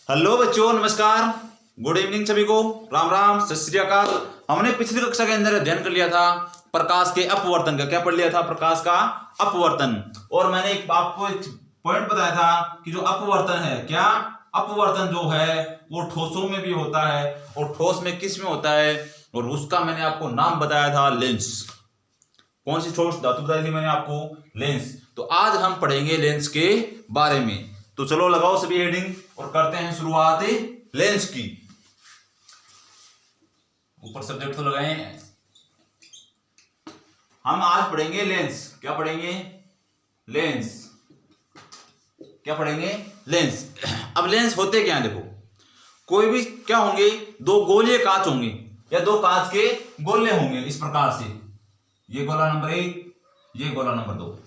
Hello बच्चों, नमस्कार, good evening सभी को, राम राम, सत श्री अकाल। हमने पिछली कक्षा के अंदर अध्ययन कर लिया था प्रकाश के अपवर्तन का। क्या पढ़ लिया था? प्रकाश का अपवर्तन। और मैंने आपको एक पॉइंट बताया था कि जो अपवर्तन है, क्या अपवर्तन जो है वो ठोसों में भी होता है और ठोस में किस में होता है, और उसका मैंने आपको नाम बताया था लेंस। कौन सी ठोस धातु बताई थी मैंने आपको? लेंस। तो आज हम पढ़ेंगे लेंस के बारे में। तो चलो लगाओ सभी हेडिंग और करते हैं शुरुआत लेंस की। ऊपर सब्जेक्ट तो लगाए हैं। हम आज पढ़ेंगे लेंस। क्या पढ़ेंगे? लेंस। क्या पढ़ेंगे? लेंस। अब लेंस होते क्या हैं? देखो, कोई भी क्या होंगे, दो गोलीय कांच होंगे या दो कांच के गोले होंगे इस प्रकार से। ये गोला नंबर 1, ये गोला नंबर 2।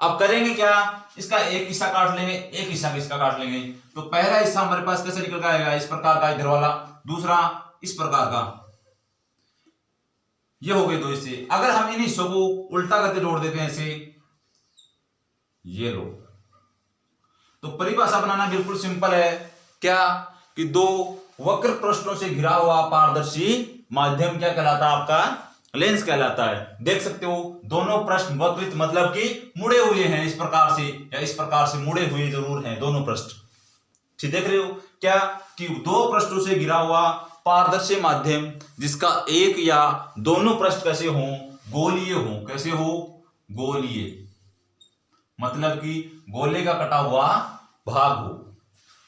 अब करेंगे क्या? इसका एक हिस्सा काट लेंगे, एक हिस्सा इसका काट लेंगे। तो पहला हिस्सा हमारे पास कैसे निकल के आएगा? इस प्रकार का, इधर वाला। दूसरा इस प्रकार का। ये हो गए दो हिस्से। अगर हम इन हिस्सों को उल्टा करके जोड़ देते हैं ऐसे, ये लो, तो परिभाषा बनाना बिल्कुल सिंपल है। क्या? कि दो वक्र पृष्ठों से घिरा हुआ पारदर्शी माध्यम क्या कहलाता है? आपका लेंस कहलाता है। देख सकते हो दोनों पृष्ठ वक्रित, मतलब कि मुड़े हुए हैं इस प्रकार से, या इस प्रकार से मुड़े हुए जरूर हैं दोनों पृष्ठ। ठीक देख रहे हो? क्या? कि दो पृष्ठों से घिरा हुआ पारदर्शी माध्यम जिसका एक या दोनों पृष्ठ कैसे हो? गोलीय हो। कैसे हो? गोलीय, मतलब कि गोले का कटा हुआ भाग हो।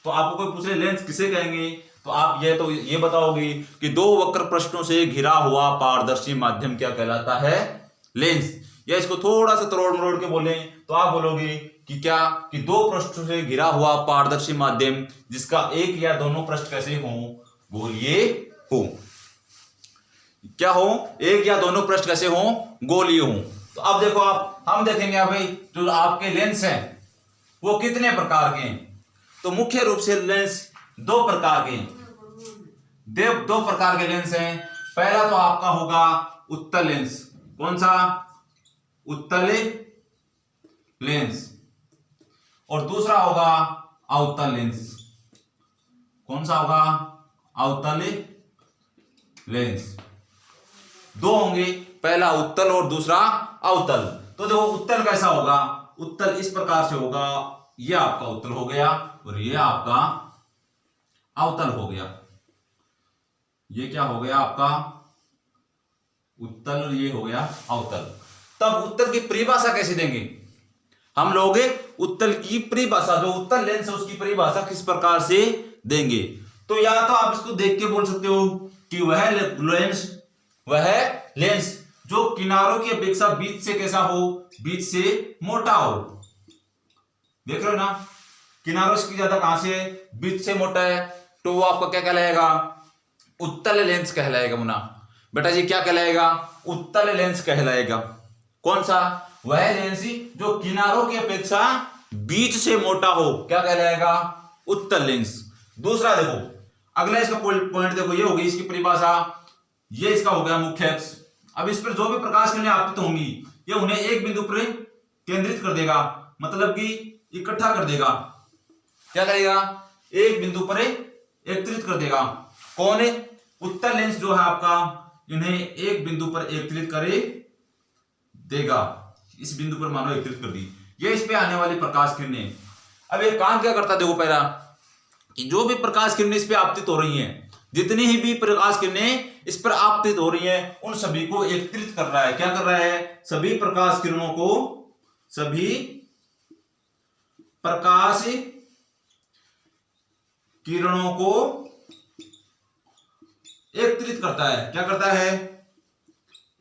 तो आपको कोई पूछे लेंस किसे कहेंगे, तो आप ये बताओगे कि दो वक्र पृष्ठों से घिरा हुआ पारदर्शी माध्यम क्या कहलाता है? लेंस। या इसको थोड़ा सा तरोड़ मरोड़ के बोले तो आप बोलोगे कि क्या? कि दो पृष्ठों से घिरा हुआ पारदर्शी माध्यम जिसका एक या दोनों पृष्ठ कैसे हो? गोलीय हो। क्या हो? एक या दोनों पृष्ठ कैसे हो? गोलीय हो। तो अब देखो, हम देखेंगे भाई जो आपके लेंस हैं वो कितने प्रकार के हैं। तो मुख्य रूप से लेंस दो प्रकार के हैं। दो प्रकार के लेंस हैं। पहला तो आपका होगा उत्तल लेंस। कौन सा? उत्तल लेंस। और दूसरा होगा अवतल लेंस। कौन सा होगा? अवतल लेंस। दो होंगे, पहला उत्तल और दूसरा अवतल। तो देखो उत्तल कैसा होगा? उत्तल इस प्रकार से होगा। यह आपका उत्तल हो गया और यह आपका अवतल हो गया। ये क्या हो गया आपका? उत्तल, और ये हो गया अवतल। तब उत्तल की परिभाषा कैसे देंगे हम लोग? उत्तल की परिभाषा, जो उत्तल लेंस है उसकी परिभाषा किस प्रकार से देंगे? तो या तो आप इसको देख के बोल सकते हो कि वह लेंस जो किनारों की अपेक्षा बीच से कैसा हो? बीच से मोटा हो। देख रहे हो ना, किनारों से ज्यादा कहां से? बीच से मोटा है। तो वो आपका क्या कहलाएगा? उत्तल लेंस कहलाएगा। मुना बेटा जी, क्या कहलाएगा? उत्तल लेंस कहलाएगा। कौन सा? वह लेंस जो किनारों की अपेक्षा बीच से मोटा हो, क्या कहलाएगा? उत्तल लेंस। दूसरा देखो, अगला इसका पॉइंट देखो, ये होगी इसकी परिभाषा। ये इसका हो गया मुख्य अक्ष। अब इस पर जो भी प्रकाश किरणें आपतित होंगी ये उन्हें एक बिंदु पर केंद्रित कर देगा, मतलब कि इकट्ठा कर देगा। क्या करेगा? एक बिंदु पर एकत्रित कर देगा। कौन है? उत्तल लेंस जो है आपका, इन्हें एक बिंदु पर एकत्रित करे देगा। इस बिंदु पर मानो एकत्रित कर दी, ये इस पे आने वाली प्रकाश किरणें। अब ये काम क्या करता है? देखो, पहला कि जो भी प्रकाश किरणें इस पे आपतित हो रही हैं, जितनी ही भी प्रकाश किरणें इस पर आपतित हो रही हैं, उन सभी को एकत्रित कर रहा है। क्या कर रहा है? सभी प्रकाश किरणों को, सभी प्रकाश किरणों को एकत्रित करता है। क्या करता है?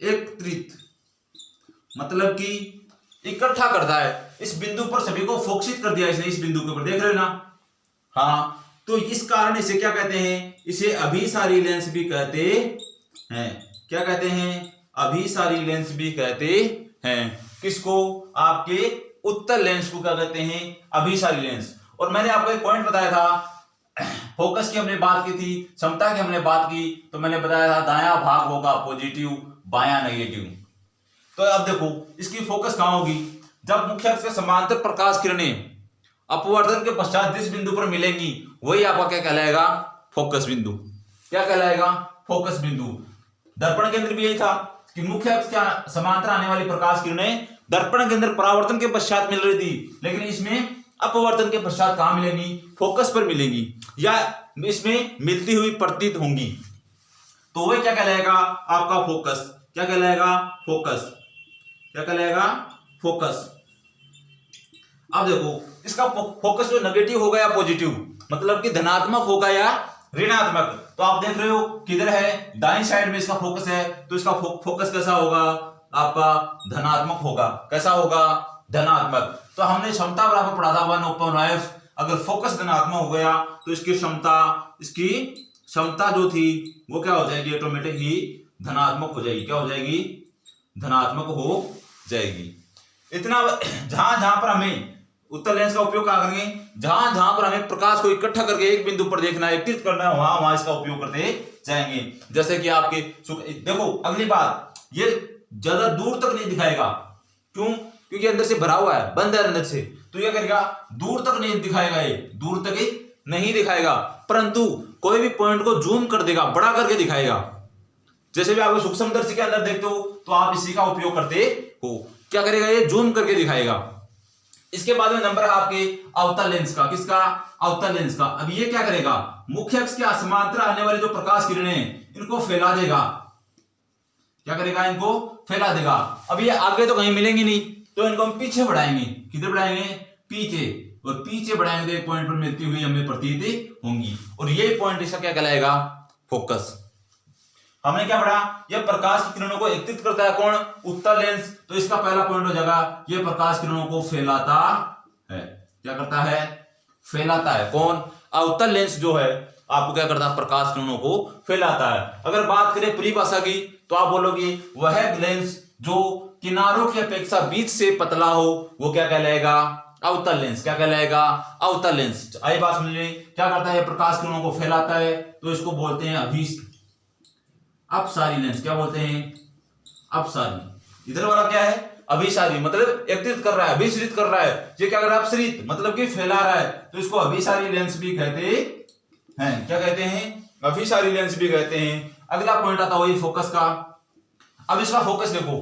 एकत्रित, मतलब कि इकट्ठा करता है। इस बिंदु पर सभी को फोकसित कर दिया इसने, इस बिंदु के ऊपर। देख रहे हो ना? हाँ, तो इस कारण इसे क्या कहते हैं? इसे अभिसारी लेंस भी कहते हैं। क्या कहते हैं? अभिसारी लेंस भी कहते हैं। किसको? आपके उत्तल लेंस को क्या कहते हैं? अभिसारी लेंस। और मैंने आपको एक पॉइंट बताया था, फोकस की हमने बात की थी, क्षमता की हमने बात की, तो मैंने बताया था दायां भाग होगा पॉजिटिव, बायां नेगेटिव। तो अब देखो इसकी फोकस कहां होगी? जब मुख्य अक्ष के समांतर प्रकाश किरणें अपवर्तन के पश्चात जिस बिंदु पर मिलेंगी वही आपका क्या कहलाएगा, फोकस बिंदु। क्या कहलाएगा, फोकस बिंदु। दर्पण केंद्र भी यही था कि मुख्य अक्ष के समांतर आने वाली प्रकाश किरणें दर्पण के अंदर परावर्तन के पश्चात मिल रही थी, लेकिन इसमें अपवर्तन के पश्चात कहां मिलेंगी, फोकस पर मिलेंगी, या इसमें मिलती हुई प्रतीत होंगी। तो वही क्या कहलाएगा आपका फोकस। क्या कहलाएगा, फोकस। क्या कहलाएगा, फोकस। अब देखो इसका फोकस जो नेगेटिव होगा या पॉजिटिव, मतलब कि धनात्मक होगा या ऋणात्मक। तो आप देख रहे हो किधर है, दाईं साइड में इसका फोकस है, तो इसका फोकस कैसा होगा आपका, धनात्मक होगा। कैसा होगा, धनात्मक। तो हमने क्षमता बराबर पढ़ा था 1/f। अगर फोकस धनात्मक हो गया तो इसकी क्षमता जो थी वो क्या हो जाएगी, ऑटोमेटिक ही धनात्मक हो जाएगी। क्या हो जाएगी, धनात्मक हो जाएगी। इतना जहां जहां पर हमें उत्तल लेंस का उपयोग करेंगे, जहां जहां पर हमें प्रकाश को इकट्ठा करके एक बिंदु पर देखना है, एकत्रित करना है, वहां वहां इसका उपयोग करते जाएंगे। जैसे कि आपके देखो अगली बात, ये ज्यादा दूर तक नहीं दिखाएगा। क्यों, क्योंकि अंदर से भरा हुआ है, बंद है अंदर से, तो क्या करेगा, दूर तक नहीं दिखाएगा, ये दूर तक ही नहीं दिखाएगा, परंतु कोई भी पॉइंट को जूम कर देगा, बड़ा करके दिखाएगा। जैसे भी आप सूक्ष्मदर्शी के अंदर देखते हो तो आप इसी का उपयोग करते हो। क्या करेगा, ये जूम करके दिखाएगा। इसके बाद में नंबर है आपके अवतल लेंस का। किसका, अवतल लेंस का। अब ये क्या करेगा, मुख्य अक्ष के समांतर आने वाली जो प्रकाश किरणें इनको फैला देगा। क्या करेगा, इनको फैला देगा। अब ये आगे तो कहीं मिलेंगी नहीं, तो इनको हम पीछे बढ़ाएंगे। किधर बढ़ाएंगे, पीछे। और पीछे बढ़ाएंगे तो एक पॉइंट पर मिलती हुई हमें प्रतीत होंगी, और ये पॉइंट इसका क्या कहलाएगा, फोकस। हमने क्या पढ़ा, यह प्रकाश की किरणों को एकत्रित करता है, कौन, उत्तल लेंस। तो इसका पहला पॉइंट हो जाएगा, यह प्रकाश किरणों को फैलाता है। क्या करता है, फैलाता है। कौन, अवतल लेंस जो है आपको क्या करता है, प्रकाश किरणों को फैलाता है। अगर बात करें परिभाषा की, तो आप बोलोगे वह लेंस जो किनारों की अपेक्षा बीच से पतला हो वो क्या कहलाएगा, अवतल लेंस। क्या कहलाएगा, अवतल लेंस। आई बात समझिए, क्या करता है, प्रकाश किरणों को फैलाता है, तो इसको बोलते हैं अपसारी लेंस। क्या बोलते हैं, अपसारी। इधर वाला क्या है, अभिसारी, मतलब एकत्रित कर रहा है, अभिसरित कर रहा है। ये क्या कर रहा है, अपसरित, मतलब कि फैला रहा है, तो इसको अभिसारी लेंस भी कहते हैं। क्या कहते हैं, अभिसारी लेंस भी कहते हैं। अगला पॉइंट आता है वही फोकस का। अब इसका फोकस देखो,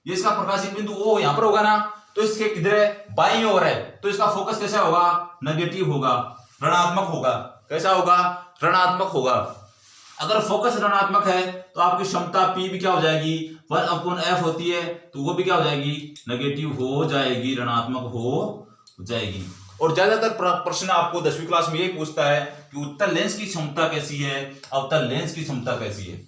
ये इसका प्रकाशित बिंदु ओ यहां पर होगा ना, तो इसके किधर है, बाईं ओर है, तो इसका फोकस कैसा होगा, नेगेटिव होगा, ऋणात्मक होगा। कैसा होगा, ऋणात्मक होगा। अगर फोकस ऋणात्मक है तो आपकी क्षमता P भी क्या हो जाएगी, 1/f होती है, तो वो भी क्या हो जाएगी, नेगेटिव हो जाएगी, ऋणात्मक हो जाएगी। और ज्यादातर प्रश्न आपको 10वीं क्लास में यही पूछता है कि उत्तल लेंस की क्षमता कैसी है, अवतल लेंस की क्षमता कैसी है।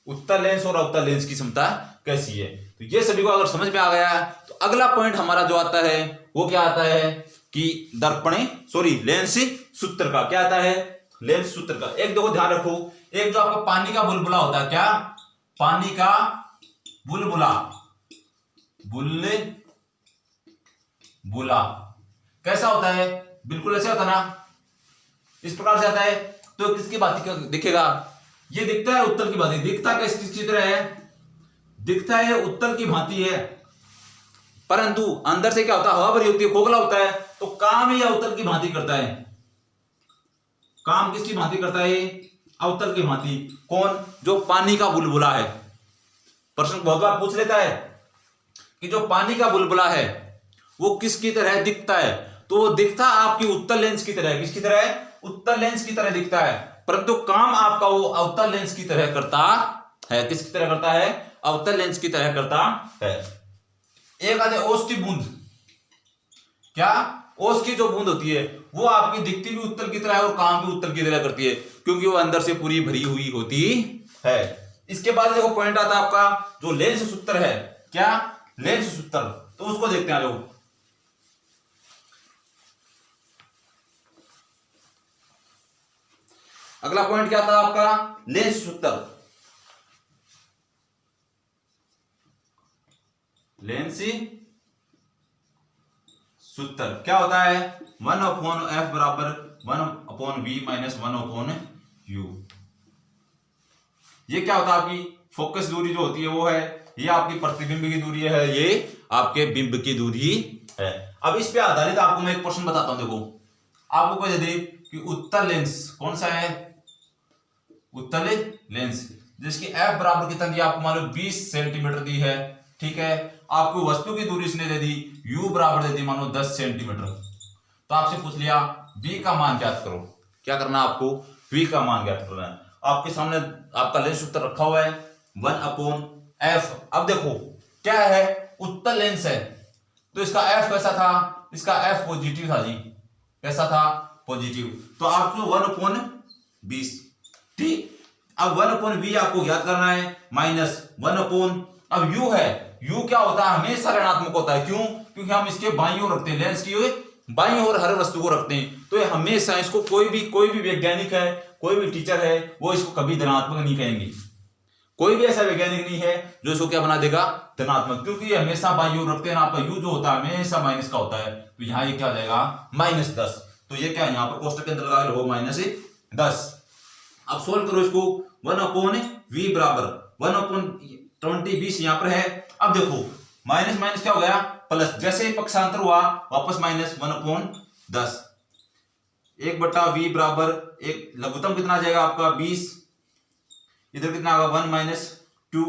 उत्तल लेंस और अवतल लेंस की क्षमता कैसी है। तो ये सभी को अगर समझ में आ गया है, तो अगला पॉइंट हमारा जो आता है वो क्या आता है कि लेंस सूत्र का। क्या आता है, लेंस सूत्र का। एक देखो ध्यान रखो, एक जो आपका पानी का बुलबुला होता है, क्या, पानी का बुलबुला, बुलबुला कैसा होता है, बिल्कुल ऐसे होता है ना, इस प्रकार से आता है। तो किसकी भांति दिखेगा, ये दिखता है उत्तल की भांति। दिखता किस चित्र है, दिखता है उत्तल की भांति है, परंतु अंदर से क्या होता है, हवा भरी होती है, खोखला होता है, तो काम यह उत्तल की भांति करता है। काम किसकी भांति करता है, अवतल की भांति। कौन, जो पानी का बुलबुला है। प्रश्न बहुत बार पूछ लेता है कि जो पानी का बुलबुला है वो किसकी तरह दिखता है, तो वो दिखता आपकी उत्तल लेंस की तरह। किसकी तरह, उत्तल लेंस की तरह दिखता है, परंतु काम आपका वो अवतल लेंस की तरह करता है। किसकी तरह करता है, अवतल लेंस की तरह करता है। एक आधे ओस की बूंद, क्या, ओस की जो बूंद होती है वो आपकी दिखती भी उत्तल की तरह है और काम भी उत्तल की तरह करती है, क्योंकि वो अंदर से पूरी भरी हुई होती है। इसके बाद देखो पॉइंट आता है आपका जो लेंस सूत्र है। क्या, लेंस सूत्र, तो उसको देखते हैं लोग। अगला पॉइंट क्या था आपका, लेंस सूत्र। लेंस सूत्र क्या होता है, 1/f बराबर 1/v माइनस 1/u। ये क्या होता है, आपकी फोकस दूरी जो होती है वो है, ये आपकी प्रतिबिंब की दूरी है, ये आपके बिंब की दूरी है। अब इस पे आधारित आपको मैं एक प्रश्न बताता हूं। देखो आपको कह दे कि उत्तल लेंस कौन सा है, उत्तल लेंस, जिसकी एफ बराबर कितना दिया आपको, मान लो 20 सेंटीमीटर दी है, ठीक है। आपको वस्तु की दूरी इसने दे दी, u बराबर दे दी मान लो 10 सेंटीमीटर। तो आपसे पूछ लिया v का मान ज्ञात करो। क्या करना है आपको, v का मान ज्ञात करना है। आपके सामने आपका लेंस उत्तर रखा हुआ है 1/f। अब देखो क्या है, उत्तल लेंस है, तो इसका f कैसा था, इसका f पॉजिटिव था जी, कैसा था, पॉजिटिव। तो आपको 1/20, ठीक। अब 1/v आपको ज्ञात करना है, माइनस 1/, अब u है, u क्या होता है, हमेशा ऋणात्मक होता है। क्यों, क्योंकि हम इसके बाईं ओर रखते हैं, लेंस की बाईं ओर हर वस्तु को रखते हैं, तो ये हमेशा इसको कोई भी वैज्ञानिक है, कोई भी टीचर है, वो इसको कभी धनात्मक नहीं कहेंगे। कोई भी ऐसा वैज्ञानिक नहीं है जो इसको क्या बना देगा, धनात्मक, क्योंकि ये हमेशा बाईं ओर रखते हैं। आपका u जो होता है हमेशा माइनस का होता है, तो यहाँ ये क्या हो जाएगा, -10। तो ये क्या है, यहाँ पर कोष्टक के अंदर लगा लो -10। अब सोल्व करो इसको, 1/v बराबर 1/20, 20 यहाँ पर है। अब देखो माइनस माइनस क्या हो गया, प्लस, जैसे ही पक्षांतर हुआ वापस माइनस 1/10। 1/v बराबर एक लघुत्तम कितना आ जाएगा आपका 20, इधर कितना आएगा 1 - 2,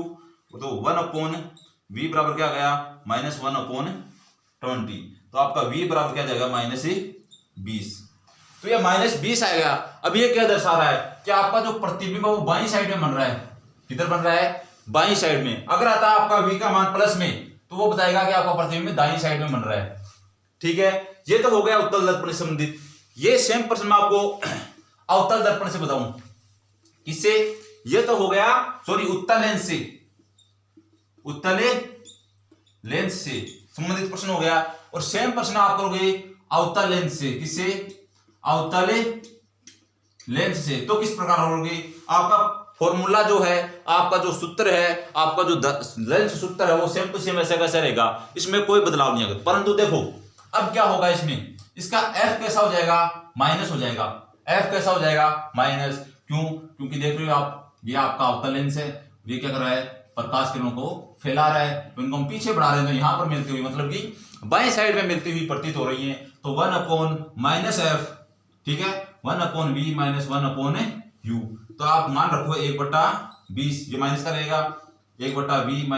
तो 1/v बराबर क्या आ गया, -1/20। तो आपका v बराबर क्या जाएगा, -20। तो ये -20 आएगा। अब ये क्या दर्शा रहा है कि आपका जो प्रतिबिंब है वो बाईं साइड में बन रहा है। किधर बन रहा है, बाईं साइड में। अगर आता है आपका v का मान प्लस में, तो वो बताएगा कि आपका प्रतिबिंब दाईं साइड में बन रहा है, ठीक है। ये तो हो गया उत्तल दर्पण से संबंधित। ये सेम प्रश्न मैं आपको अवतल दर्पण से बताऊं, किससे, ये तो हो गया सॉरी उत्तल लेंस से, उत्तल लेंस से संबंधित प्रश्न हो गया। और सेम प्रश्न आप करोगे अवतल लेंस से, किससे, अवतल लेंस से। तो किस प्रकार करोगे, आपका फॉर्मूला जो है, आपका जो सूत्र है, आपका जो लेंस सूत्र है वो सेम टू सेम ऐसा कैसा रहेगा, इसमें कोई बदलाव नहीं आएगा। परंतु देखो अब क्या होगा, इसमें इसका f कैसा हो जाएगा, माइनस हो जाएगा। f कैसा हो जाएगा, माइनस। क्यों, क्योंकि देख रहे हो आप, ये आपका अवतल लेंस है, ये क्या कर रहा है, प्रकाश किरणों को फैला रहा है, तो इनको हम पीछे बढ़ा रहे हैं, तो यहां पर मिलती हुई मतलब कि बाएं साइड में मिलती हुई प्रतीत हो रही है। तो 1/-f, ठीक है, 1/v - 1/u। तो आप मान रखो 1/20, ये माइनस का रहेगा, 1/v -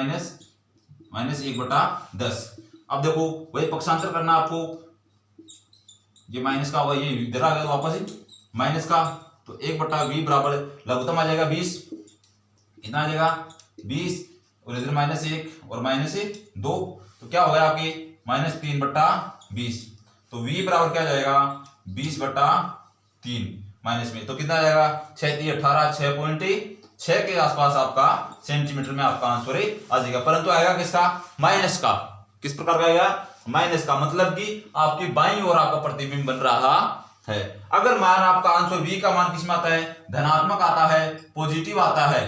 1/10। अब देखो वही पक्षांतर करना आपको, ये माइनस का होगा, ये इधर आ गया तो वापस ही माइनस का, तो 1/v बराबर लघुत्तम आ जाएगा 20, कितना आ जाएगा 20, और इधर -1 और -2, तो क्या हो गया आपकी -3/20। तो v बराबर क्या जाएगा 20/3 माइनस में, तो कितना आ जाएगा 6×3 = 18, 6.6 के आसपास आपका सेंटीमीटर में आपका आंसर आ जाएगा। परंतु आएगा किसका, माइनस का। किस प्रकार का आएगा, माइनस का, मतलब कि आपकी बाईं ओर आपका प्रतिबिंब बन रहा है। अगर मान आपका आंसर v का मान किसमें आता है, धनात्मक आता है, पॉजिटिव आता है,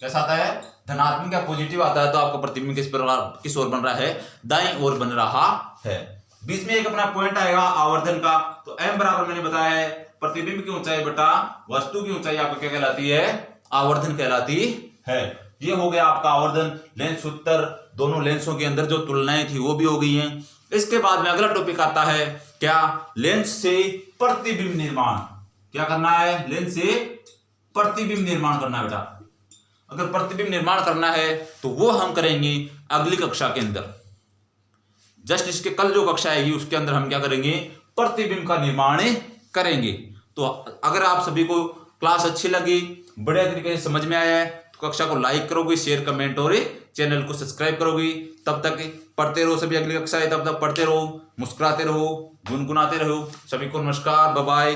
कैसा आता है, धनात्मक या पॉजिटिव आता है, तो आपका प्रतिबिंब किस प्रकार, किस ओर बन रहा है, दाईं ओर बन रहा है। बीच में एक अपना पॉइंट आएगा आवर्धन का, तो m बराबर मैंने बताया है प्रतिबिंब की ऊंचाई बटा वस्तु की ऊंचाई, आपको क्या कहलाती है, आवर्धन कहलाती है। ये हो गया आपका आवर्धन, लेंस सूत्र, दोनों लेंसों के अंदर जो तुलनाएं थी वो भी हो गई हैं। इसके बाद में अगला टॉपिक आता है क्या, लेंस से प्रतिबिंब निर्माण। क्या करना है, लेंस से प्रतिबिंब निर्माण करना है बेटा। अगर प्रतिबिंब निर्माण करना है तो वो हम करेंगे अगली कक्षा के अंदर। जस्ट इसके कल जो कक्षा आएगी उसके अंदर हम क्या करेंगे, प्रतिबिंब का निर्माण करेंगे। तो अगर आप सभी को क्लास अच्छी लगी, बढ़िया तरीके से समझ में आया है, तो कक्षा को लाइक करोगे, शेयर, कमेंट और चैनल को सब्सक्राइब करोगे। तब तक पढ़ते रहो, सभी अगली कक्षा है तब तक पढ़ते रहो, मुस्कुराते रहो, गुनगुनाते रहो। सभी को नमस्कार, बाय बाय।